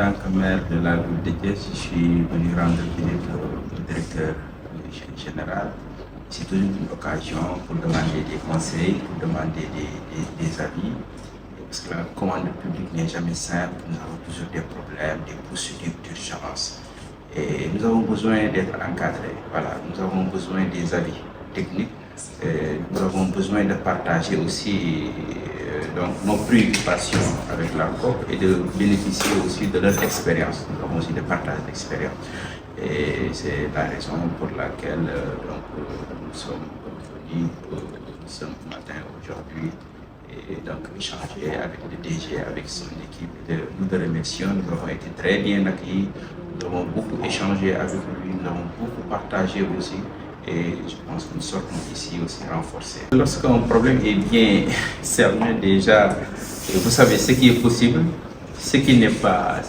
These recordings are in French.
tant que maire de la ville de Thiès, je suis venu rendre visite au directeur général. C'est toujours une occasion pour demander des conseils, pour demander des avis. Parce que la commande publique n'est jamais simple, nous avons toujours des problèmes, des procédures d'urgence. Et nous avons besoin d'être encadrés. Voilà, nous avons besoin des avis techniques. Nous avons besoin de partager aussi donc, nos préoccupations avec la COP et de bénéficier aussi de leur expérience. Nous avons aussi des partages d'expérience. Et c'est la raison pour laquelle nous sommes venus ce matin, aujourd'hui, et donc échanger avec le DG, avec son équipe. Nous le remercions, nous avons été très bien accueillis, nous avons beaucoup échangé avec lui, nous avons beaucoup partagé aussi. Et je pense que nous sortons ici aussi renforcés. Lorsqu'un problème est bien cerné déjà, vous savez ce qui est possible, ce qui n'est pas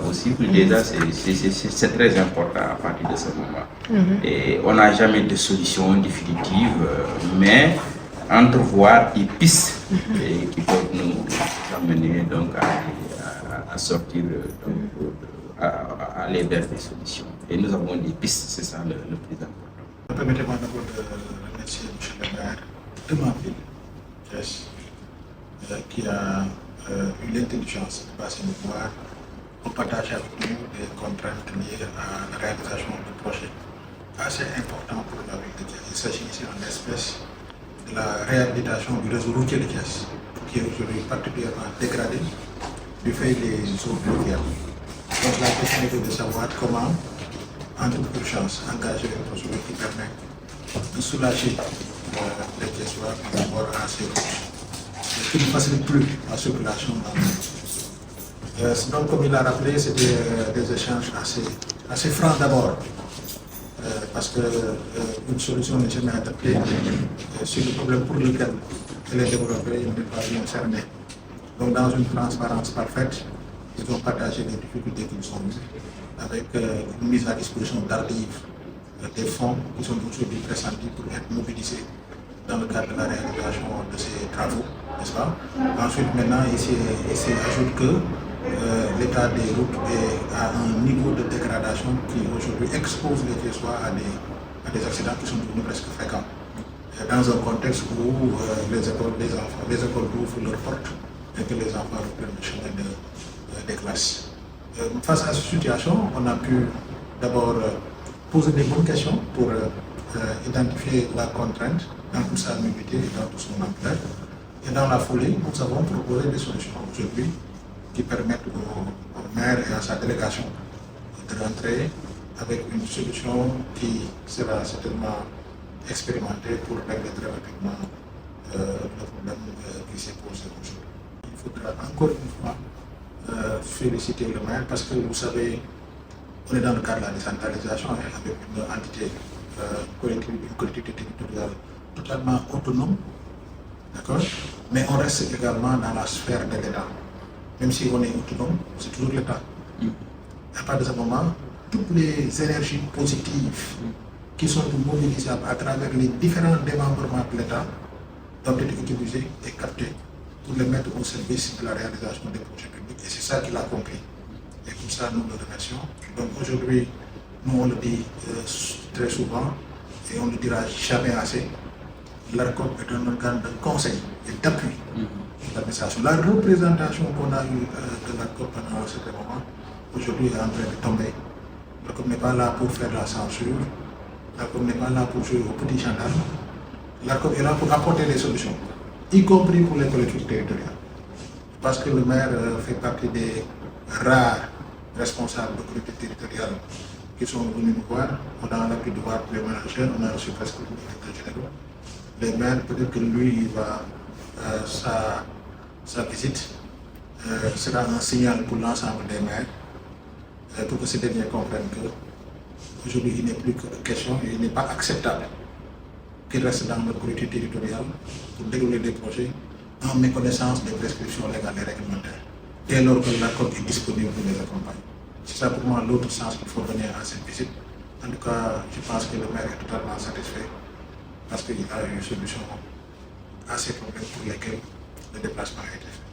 possible, déjà c'est très important à partir de ce moment. Et on n'a jamais de solution définitive, mais entrevoir des pistes qui peuvent nous amener donc à sortir, à aller vers des solutions. Et nous avons des pistes, c'est ça le plus important. Permettez-moi d'abord de remercier M. le maire de ma ville, Thiès, qui a eu l'intelligence de passer nous voir pour partager avec nous des contraintes liées à la réalisation de projets assez importants pour la ville de Thiès. Il s'agit ici en espèce de la réhabilitation du réseau routier de Thiès, qui est aujourd'hui particulièrement dégradé du fait des eaux pluviales. Donc la question est de savoir comment, en toute urgence, engager une procédure qui permet de soulager les Thiessois par rapport à ces routes, qui ne facilite plus la circulation dans le monde. Donc, comme il l'a rappelé, c'était des échanges assez francs d'abord, parce qu'une solution n'est jamais adaptée sur le problème pour lequel elle est développée, il n'est pas bien cerné. Donc, dans une transparence parfaite, ils ont partagé les difficultés qu'ils ont eues avec une mise à disposition tardive des fonds qui sont aujourd'hui pressentis pour être mobilisés dans le cadre de la réalisation de ces travaux, n'est-ce pas? Ensuite, maintenant, il s'ajoute que l'état des routes est à un niveau de dégradation qui aujourd'hui expose les Thiessois à des accidents qui sont devenus presque fréquents. Dans un contexte où les écoles ouvrent leurs portes et que les enfants reprennent le chemin des classes. Face à cette situation, on a pu d'abord poser des bonnes questions pour identifier la contrainte dans toute sa nudité et dans tout son ampleur. Et dans la foulée, nous avons proposé des solutions aujourd'hui qui permettent au maire et à sa délégation de rentrer avec une solution qui sera certainement expérimentée pour régler très rapidement le problème qui s'est posé aujourd'hui. Il faudra encore une fois féliciter le maire parce que vous savez, on est dans le cadre de la décentralisation avec une entité, une collectivité territoriale totalement autonome, d'accord? Mais on reste également dans la sphère de l'État. Même si on est autonome, c'est toujours l'État. À partir de ce moment, toutes les énergies positives qui sont mobilisables à travers les différents démembrements de l'État doivent être utilisées et captées pour les mettre au service de la réalisation des projets publics. Et c'est ça qu'il a compris. Et pour ça, nous le remercions. Donc aujourd'hui, nous on le dit très souvent et on ne le dira jamais assez, l'ARCOP est un organe de conseil et d'appui de l'administration. La représentation qu'on a eue de l'ARCOP pendant un certain moment, aujourd'hui est en train de tomber. L'ARCOP n'est pas là pour faire de la censure, l'ARCOP n'est pas là pour jouer aux petits gendarmes, l'ARCOP est là pour apporter des solutions, y compris pour les collectivités territoriales. Parce que le maire fait partie des rares responsables de collectivités territoriales qui sont venus nous voir. On a l'habitude de voir les managers, on a reçu presque tous les directeurs généraux. Les maires, peut-être que lui, sa visite sera un signal pour l'ensemble des maires, pour que ces derniers comprennent qu'aujourd'hui il n'est plus que question et il n'est pas acceptable qu'ils restent dans leur collectivité territoriale pour dérouler des projets en méconnaissance des prescriptions légales et réglementaires, dès lors que l'ARCOP est disponible pour les accompagner. C'est ça pour moi l'autre sens qu'il faut donner à cette visite. En tout cas, je pense que le maire est totalement satisfait parce qu'il a eu une solution à ces problèmes pour lesquels le déplacement a été fait.